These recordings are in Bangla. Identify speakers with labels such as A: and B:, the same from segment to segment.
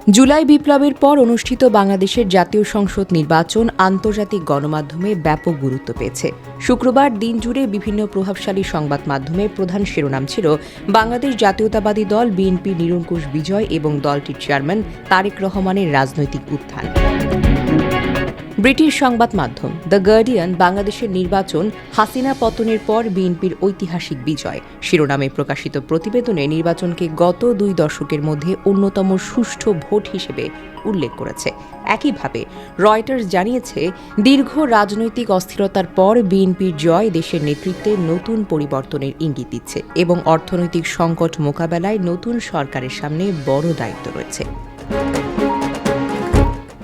A: জুলাই বিপ্লবের পর অনুষ্ঠিত বাংলাদেশের জাতীয় সংসদ নির্বাচন আন্তর্জাতিক গণমাধ্যমে ব্যাপক গুরুত্ব পেয়েছে। শুক্রবার দিন জুড়ে বিভিন্ন প্রভাবশালী সংবাদ মাধ্যমে প্রধান শিরোনাম ছিল বাংলাদেশ জাতীয়তাবাদী দল বিএনপি নিরঙ্কুশ বিজয় এবং দলটির চেয়ারম্যান তারেক রহমানের রাজনৈতিক উত্থান। ব্রিটিশ সংবাদ মাধ্যম দ্য গার্ডিয়ান বাংলাদেশের নির্বাচন হাসিনা পতনের পর বিএনপির ঐতিহাসিক বিজয় শিরোনামে প্রকাশিত প্রতিবেদনে নির্বাচনকে গত 2 দশকের মধ্যে অন্যতম সুষ্ঠু ভোট হিসেবে উল্লেখ করেছে। একইভাবে রয়টার্স জানিয়েছে, দীর্ঘ রাজনৈতিক অস্থিরতার পর বিএনপির জয় দেশের নেতৃত্বে নতুন পরিবর্তনের ইঙ্গিত দিচ্ছে এবং অর্থনৈতিক সংকট মোকাবেলায় নতুন সরকারের সামনে বড় দায়িত্ব রয়েছে।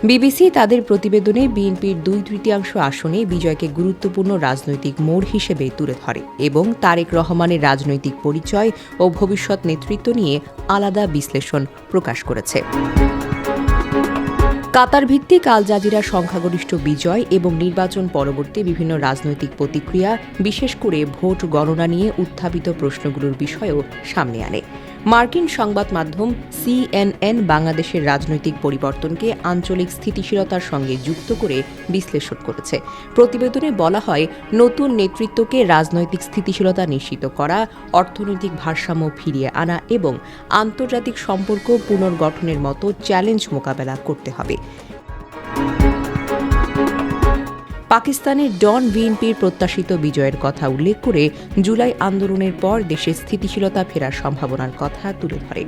A: বিবিসি তাদের প্রতিবেদনে বিএনপির 2/3 আসনে বিজয়কে গুরুত্বপূর্ণ রাজনৈতিক মোড় হিসেবে তুলে ধরে এবং তারেক রহমানের রাজনৈতিক পরিচয় ও ভবিষ্যৎ নেতৃত্ব নিয়ে আলাদা বিশ্লেষণ প্রকাশ করেছে। কাতার ভিত্তিক আল জাজিরা সংখ্যাগরিষ্ঠ বিজয় এবং নির্বাচন পরবর্তী বিভিন্ন রাজনৈতিক প্রতিক্রিয়া, বিশেষ করে ভোট গণনা নিয়ে উত্থাপিত প্রশ্নগুলোর বিষয়েও সামনে আনে। মার্কিন সংবাদ মাধ্যম CNN বাংলাদেশের রাজনৈতিক পরিবর্তনকে আঞ্চলিক স্থিতিশীলতার সঙ্গে যুক্ত করে বিশ্লেষণ করেছে। প্রতিবেদনে বলা হয়, নতুন নেতৃত্বকে রাজনৈতিক স্থিতিশীলতা নিশ্চিত করা, অর্থনৈতিক ভারসাম্য ফিরিয়ে আনা এবং আন্তর্জাতিক সম্পর্ক পুনর্গঠনের মতো চ্যালেঞ্জ মোকাবেলা করতে হবে। পাকিস্তানের ডন বিএনপির প্রত্যাশিত বিজয়ের কথা উল্লেখ করে জুলাই আন্দোলনের পর দেশে স্থিতিশীলতা ফেরার সম্ভাবনার কথা তুলে ধরে।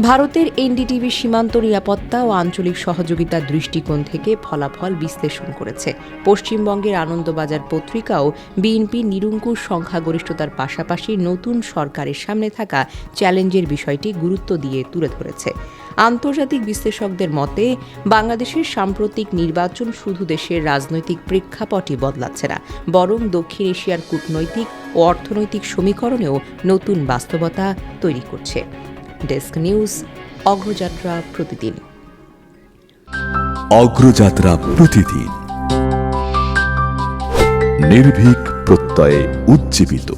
A: ভারতের এনডিটিভি সীমান্ত নিরাপত্তা ও আঞ্চলিক সহযোগিতার দৃষ্টিকোণ থেকে ফলাফল বিশ্লেষণ করেছে। পশ্চিমবঙ্গের আনন্দবাজার পত্রিকাও বিএনপি নিরঙ্কুশ সংখ্যাগরিষ্ঠতার পাশাপাশি নতুন সরকারের সামনে থাকা চ্যালেঞ্জের বিষয়টি গুরুত্ব দিয়ে তুলে ধরেছে। আন্তর্জাতিক বিশ্লেষকদের মতে, বাংলাদেশের সাম্প্রতিক নির্বাচন শুধু দেশের রাজনৈতিক প্রেক্ষাপটই বদলাচ্ছে না, বরং দক্ষিণ এশিয়ার কূটনৈতিক ও অর্থনৈতিক সমীকরণেও নতুন বাস্তবতা তৈরি করছে। ডেস্ক নিউজ, অগ্রযাত্রা প্রতিদিন।
B: অগ্রযাত্রা প্রতিদিন, নির্ভীক প্রত্যয়ে উজ্জীবিত।